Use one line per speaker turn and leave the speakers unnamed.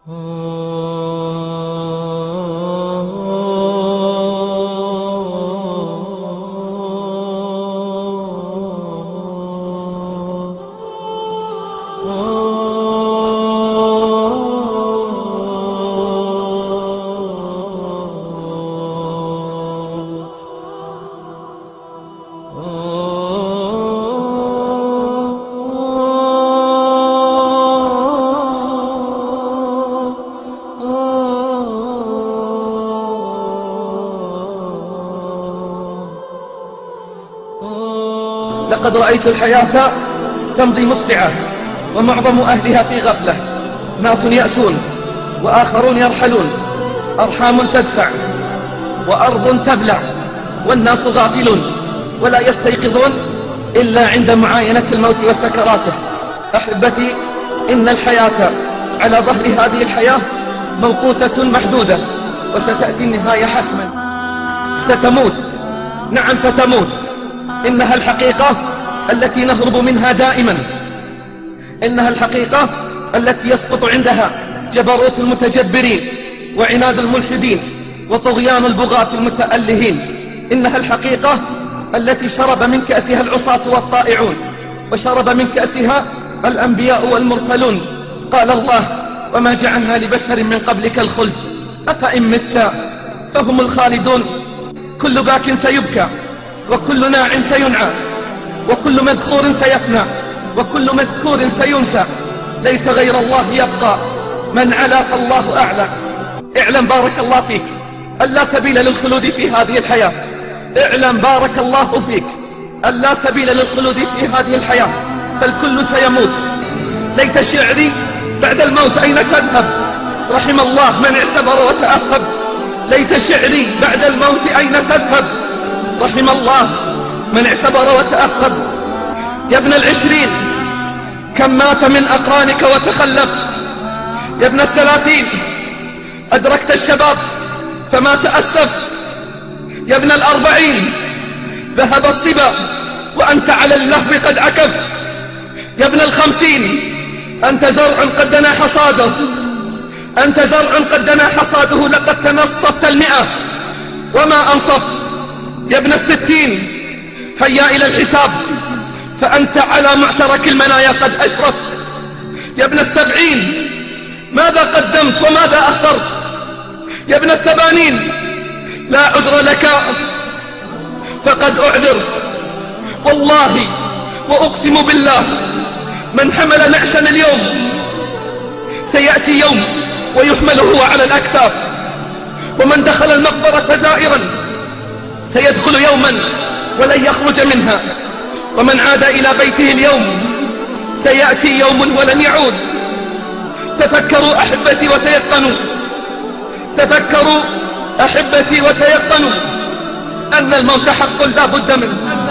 لقد رأيت الحياة تمضي مسرعة ومعظم أهلها في غفلة. ناس يأتون وآخرون يرحلون، أرحام تدفع وأرض تبلع، والناس غافلون ولا يستيقظون إلا عند معاينة الموت وسكراته. أحبتي، إن الحياة على ظهر هذه الحياة موقوتة محدودة، وستأتي النهاية حتما. ستموت، نعم ستموت. إنها الحقيقة التي نهرب منها دائما، إنها الحقيقة التي يسقط عندها جبروت المتجبرين وعناد الملحدين وطغيان البغاة المتألهين. إنها الحقيقة التي شرب من كأسها العصاة والطائعون، وشرب من كأسها الأنبياء والمرسلون. قال الله: وما جعلنا لبشر من قبلك الخلد أفإن مت فهم الخالدون. كل باك سيبكى، وكل ناع سينعى، وكل مذكور سيفنى، وكل مذكور سينسى. ليس غير الله يبقى، من علا فالله أعلى. اعلم بارك الله فيك أن لا سبيل للخلود في هذه الحياة. اعلم بارك الله فيك أن لا سبيل للخلود في هذه الحياة، فالكل سيموت. ليت شعري بعد الموت أين تذهب، رحم الله من اعتبر وتأهب. ليت شعري بعد الموت أين تذهب، رحم الله من اعتبر وتأهب. يا ابن العشرين كم مات من أقرانك وتخلفت، يا ابن الثلاثين أدركت الشباب فما تأسفت، يا ابن الأربعين ذهب الصبا وأنت على اللهو قد عكفت، يا ابن الخمسين أنت زرع قد دنا حصاده، أنت زرع قد دنا حصاده، لقد تنصفت 100 وما أنصف. يا ابن الستين هيا إلى الحساب فأنت على معترك المنايا قد أشرفت. يا ابن السبعين ماذا قدمت وماذا أخرت. يا ابن الثمانين لا عذر لك فقد أعذرت. والله وأقسم بالله من حمل نعشا اليوم سيأتي يوم ويحمل هو على الأكتاف، ومن دخل المقبرة زائرا سيدخل يوما ولن يخرج منها، ومن عاد إلى بيته اليوم سيأتي يوم ولن يعود. تفكروا أحبتي وتيقنوا، تفكروا أحبتي وتيقنوا أن الموت حق لا بد منه.